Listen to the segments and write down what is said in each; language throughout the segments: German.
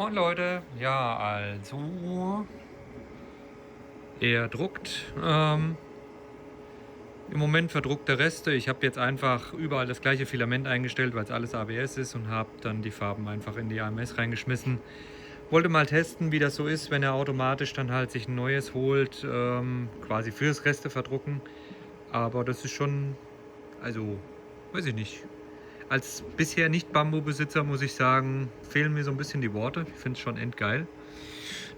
Moin Leute, ja, also er druckt. Im Moment verdruckt er Reste. Ich habe jetzt einfach überall das gleiche Filament eingestellt, weil es alles ABS ist, und habe dann die Farben einfach in die AMS reingeschmissen. Wollte mal testen, wie das so ist, wenn er automatisch dann halt sich ein neues holt, quasi fürs Reste verdrucken. Aber das ist schon, also, weiß ich nicht. Als bisher Nicht-Bambu-Besitzer muss ich sagen, fehlen mir so ein bisschen die Worte. Ich finde es schon endgeil.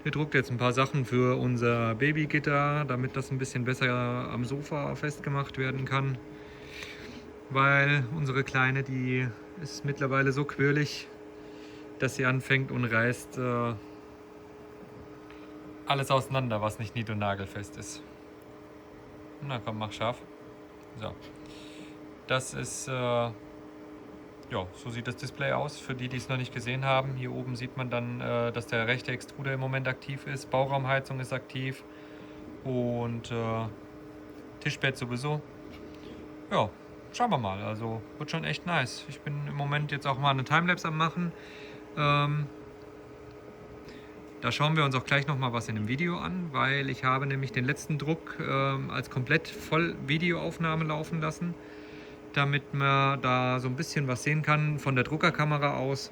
Der druckt jetzt ein paar Sachen für unser Babygitter, damit das ein bisschen besser am Sofa festgemacht werden kann. Weil unsere Kleine, die ist mittlerweile so quirlig, dass sie anfängt und reißt alles auseinander, was nicht nied- und nagelfest ist. Na komm, mach scharf. So. Das ist, ja, so sieht das Display aus, für die, die es noch nicht gesehen haben. Hier oben sieht man dann, dass der rechte Extruder im Moment aktiv ist. Bauraumheizung ist aktiv. Und Tischbett sowieso. Ja, schauen wir mal. Also wird schon echt nice. Ich bin im Moment jetzt auch mal eine Timelapse am machen. Ähm, Da schauen wir uns auch gleich nochmal was in dem Video an, weil ich habe nämlich den letzten Druck als komplett voll Videoaufnahme laufen lassen, damit man da so ein bisschen was sehen kann von der Druckerkamera aus.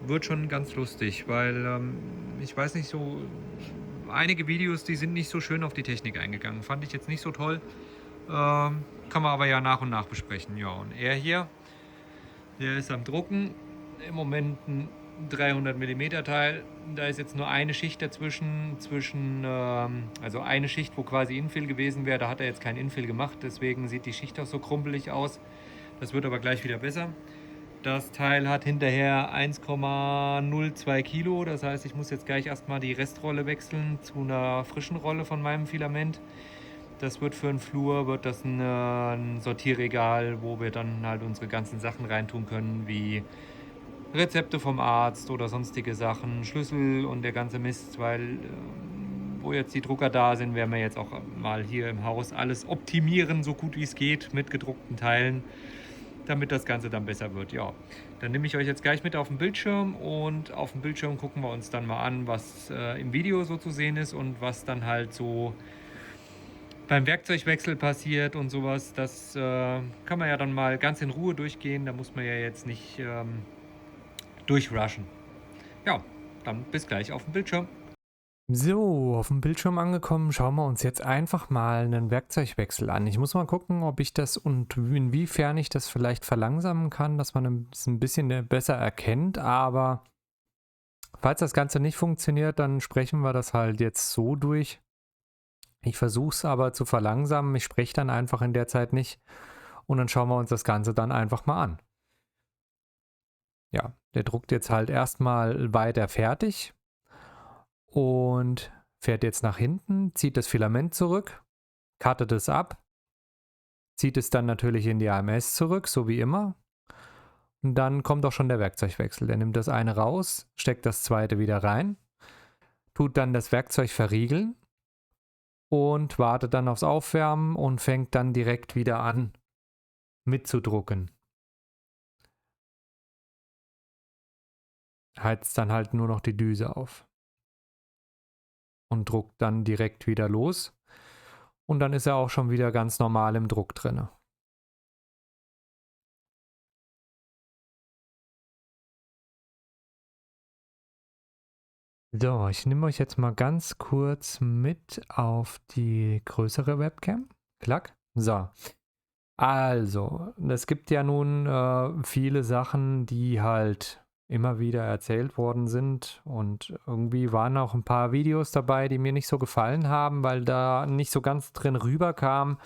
Wird schon ganz lustig, weil ich weiß nicht, so einige Videos, die sind nicht so schön auf die Technik eingegangen. Fand ich jetzt nicht so toll. Kann man aber ja nach und nach besprechen. Ja, und er hier, der ist am Drucken. Im Moment ein 300 mm Teil. Da ist jetzt nur eine Schicht dazwischen, also eine Schicht, wo quasi Infill gewesen wäre. Da hat er jetzt kein Infill gemacht, deswegen sieht die Schicht auch so krumpelig aus. Das wird aber gleich wieder besser. Das Teil hat hinterher 1,02 Kilo. Das heißt, ich muss jetzt gleich erstmal die Restrolle wechseln zu einer frischen Rolle von meinem Filament. Das wird für einen Flur, wird das ein Sortierregal, wo wir dann halt unsere ganzen Sachen reintun können, wie Rezepte vom Arzt oder sonstige Sachen, Schlüssel und der ganze Mist, weil wo jetzt die Drucker da sind, werden wir jetzt auch mal hier im Haus alles optimieren, so gut wie es geht, mit gedruckten Teilen, damit das Ganze dann besser wird. Ja, dann nehme ich euch jetzt gleich mit auf den Bildschirm, und auf dem Bildschirm gucken wir uns dann mal an, was im Video so zu sehen ist und was dann halt so beim Werkzeugwechsel passiert und sowas. Das kann man ja dann mal ganz in Ruhe durchgehen. Da muss man ja jetzt nicht durchrushen. Ja, dann bis gleich auf dem Bildschirm. So, auf dem Bildschirm angekommen, schauen wir uns jetzt einfach mal einen Werkzeugwechsel an. Ich muss mal gucken, ob ich das und inwiefern ich das vielleicht verlangsamen kann, dass man es ein bisschen besser erkennt. Aber falls das Ganze nicht funktioniert, dann sprechen wir das halt jetzt so durch. Ich versuche es aber zu verlangsamen. Ich spreche dann einfach in der Zeit nicht. Und dann schauen wir uns das Ganze dann einfach mal an. Ja, der druckt jetzt halt erstmal weiter fertig und fährt jetzt nach hinten, zieht das Filament zurück, cuttet es ab, zieht es dann natürlich in die AMS zurück, so wie immer. Und dann kommt auch schon der Werkzeugwechsel. Der nimmt das eine raus, steckt das zweite wieder rein, tut dann das Werkzeug verriegeln und wartet dann aufs Aufwärmen und fängt dann direkt wieder an mitzudrucken. Heizt dann halt nur noch die Düse auf und druckt dann direkt wieder los. Und dann ist er auch schon wieder ganz normal im Druck drin. So, ich nehme euch jetzt mal ganz kurz mit auf die größere Webcam. Klack. So. Also, es gibt ja nun viele Sachen, die halt immer wieder erzählt worden sind, und irgendwie waren auch ein paar Videos dabei, die mir nicht so gefallen haben, weil da nicht so ganz drin rüberkam,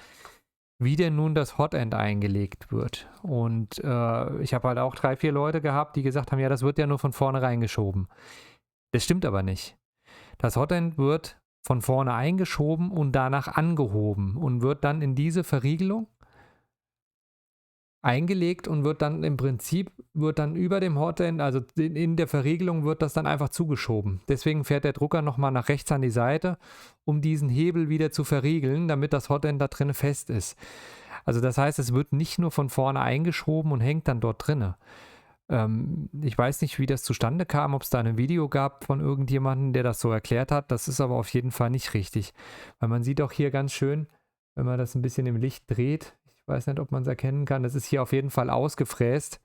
wie denn nun das Hotend eingelegt wird. Und ich habe halt auch 3, 4 Leute gehabt, die gesagt haben, ja, das wird ja nur von vorne reingeschoben. Das stimmt aber nicht. Das Hotend wird von vorne eingeschoben und danach angehoben und wird dann in diese Verriegelung eingelegt und wird dann im Prinzip, wird dann über dem Hotend, also in der Verriegelung, wird das dann einfach zugeschoben. Deswegen fährt der Drucker nochmal nach rechts an die Seite, um diesen Hebel wieder zu verriegeln, damit das Hotend da drin fest ist. Also das heißt, es wird nicht nur von vorne eingeschoben und hängt dann dort drinne. Ich weiß nicht, wie das zustande kam, ob es da ein Video gab von irgendjemandem, der das so erklärt hat. Das ist aber auf jeden Fall nicht richtig. Weil man sieht auch hier ganz schön, wenn man das ein bisschen im Licht dreht, ich weiß nicht, ob man es erkennen kann, das ist hier auf jeden Fall ausgefräst,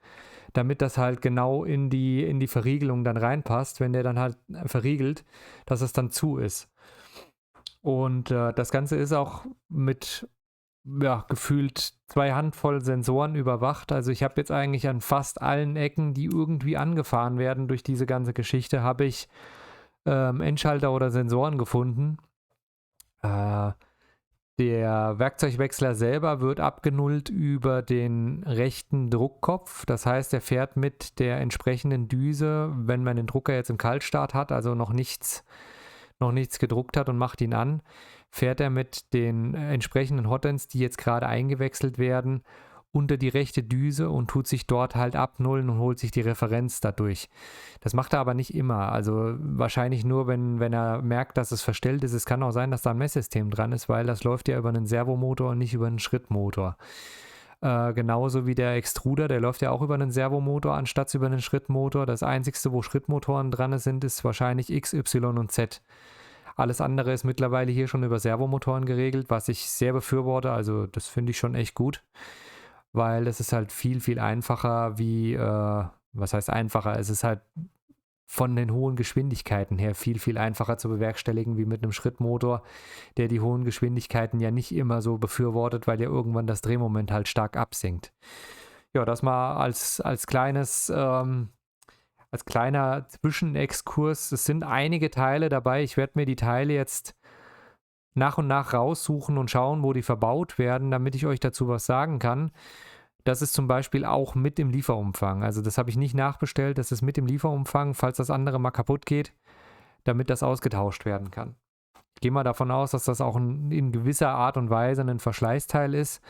damit das halt genau in die Verriegelung dann reinpasst, wenn der dann halt verriegelt, dass es dann zu ist. Und das Ganze ist auch mit gefühlt 2 Handvoll Sensoren überwacht. Also ich habe jetzt eigentlich an fast allen Ecken, die irgendwie angefahren werden durch diese ganze Geschichte, habe ich Endschalter oder Sensoren gefunden. Der Werkzeugwechsler selber wird abgenullt über den rechten Druckkopf. Das heißt, er fährt mit der entsprechenden Düse, wenn man den Drucker jetzt im Kaltstart hat, also noch nichts gedruckt hat und macht ihn an, fährt er mit den entsprechenden Hotends, die jetzt gerade eingewechselt werden, unter die rechte Düse und tut sich dort halt abnullen und holt sich die Referenz dadurch. Das macht er aber nicht immer. Also wahrscheinlich nur, wenn er merkt, dass es verstellt ist. Es kann auch sein, dass da ein Messsystem dran ist, weil das läuft ja über einen Servomotor und nicht über einen Schrittmotor. Genauso wie der Extruder, der läuft ja auch über einen Servomotor anstatt über einen Schrittmotor. Das einzigste, wo Schrittmotoren dran sind, ist wahrscheinlich X, Y und Z. Alles andere ist mittlerweile hier schon über Servomotoren geregelt, was ich sehr befürworte. Also das finde ich schon echt gut, weil es ist halt viel, viel einfacher wie, was heißt einfacher? Es ist halt von den hohen Geschwindigkeiten her viel, viel einfacher zu bewerkstelligen wie mit einem Schrittmotor, der die hohen Geschwindigkeiten ja nicht immer so befürwortet, weil ja irgendwann das Drehmoment halt stark absinkt. Ja, das mal als kleiner Zwischenexkurs. Es sind einige Teile dabei. Ich werde mir die Teile jetzt nach und nach raussuchen und schauen, wo die verbaut werden, damit ich euch dazu was sagen kann. Das ist zum Beispiel auch mit im Lieferumfang. Also das habe ich nicht nachbestellt, das ist mit im Lieferumfang, falls das andere mal kaputt geht, damit das ausgetauscht werden kann. Ich gehe mal davon aus, dass das auch in gewisser Art und Weise ein Verschleißteil ist,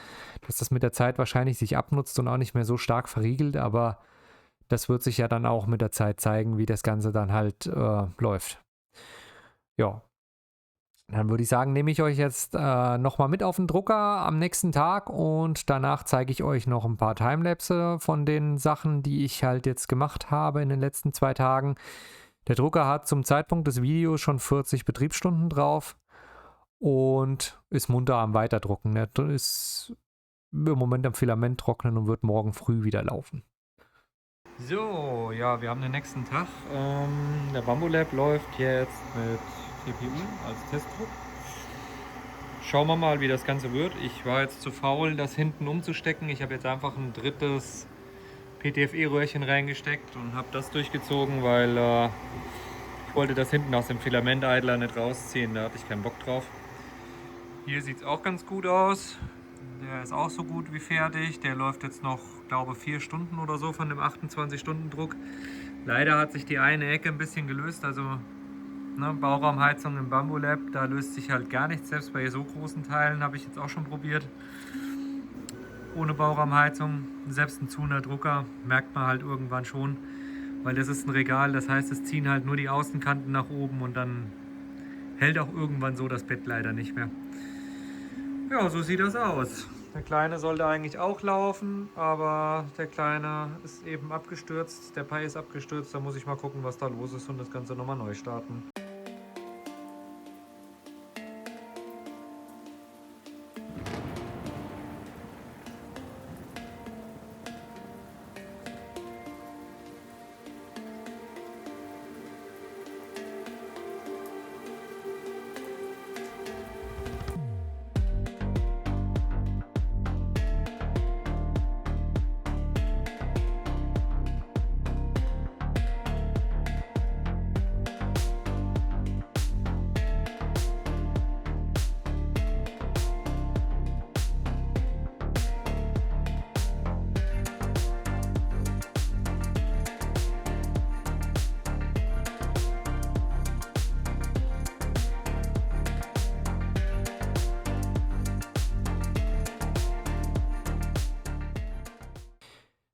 dass das mit der Zeit wahrscheinlich sich abnutzt und auch nicht mehr so stark verriegelt, aber das wird sich ja dann auch mit der Zeit zeigen, wie das Ganze dann halt läuft. Ja. Dann würde ich sagen, nehme ich euch jetzt nochmal mit auf den Drucker am nächsten Tag und danach zeige ich euch noch ein paar Timelapse von den Sachen, die ich halt jetzt gemacht habe in den letzten 2 Tagen. Der Drucker hat zum Zeitpunkt des Videos schon 40 Betriebsstunden drauf und ist munter am Weiterdrucken. Er ist im Moment am Filament trocknen und wird morgen früh wieder laufen. So, ja, wir haben den nächsten Tag. Der Bambulab läuft jetzt mit TPU als Testdruck. Schauen wir mal, wie das Ganze wird. Ich war jetzt zu faul, das hinten umzustecken. Ich habe jetzt einfach ein drittes PTFE-Röhrchen reingesteckt und habe das durchgezogen, weil ich wollte das hinten aus dem Filamenteidler nicht rausziehen. Da hatte ich keinen Bock drauf. Hier sieht es auch ganz gut aus. Der ist auch so gut wie fertig. Der läuft jetzt noch, glaube 4 Stunden oder so von dem 28-Stunden-Druck. Leider hat sich die eine Ecke ein bisschen gelöst. Also Bauraumheizung im Bambulab, da löst sich halt gar nichts. Selbst bei so großen Teilen habe ich jetzt auch schon probiert. Ohne Bauraumheizung, selbst ein Zuner Drucker, merkt man halt irgendwann schon. Weil das ist ein Regal, das heißt, es ziehen halt nur die Außenkanten nach oben und dann hält auch irgendwann so das Bett leider nicht mehr. Ja, so sieht das aus. Der Kleine sollte eigentlich auch laufen, aber der Kleine ist eben abgestürzt. Der Pi ist abgestürzt, da muss ich mal gucken, was da los ist und das Ganze nochmal neu starten.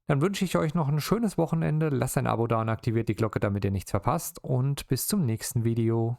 Dann wünsche ich euch noch ein schönes Wochenende. Lasst ein Abo da und aktiviert die Glocke, damit ihr nichts verpasst. Und bis zum nächsten Video.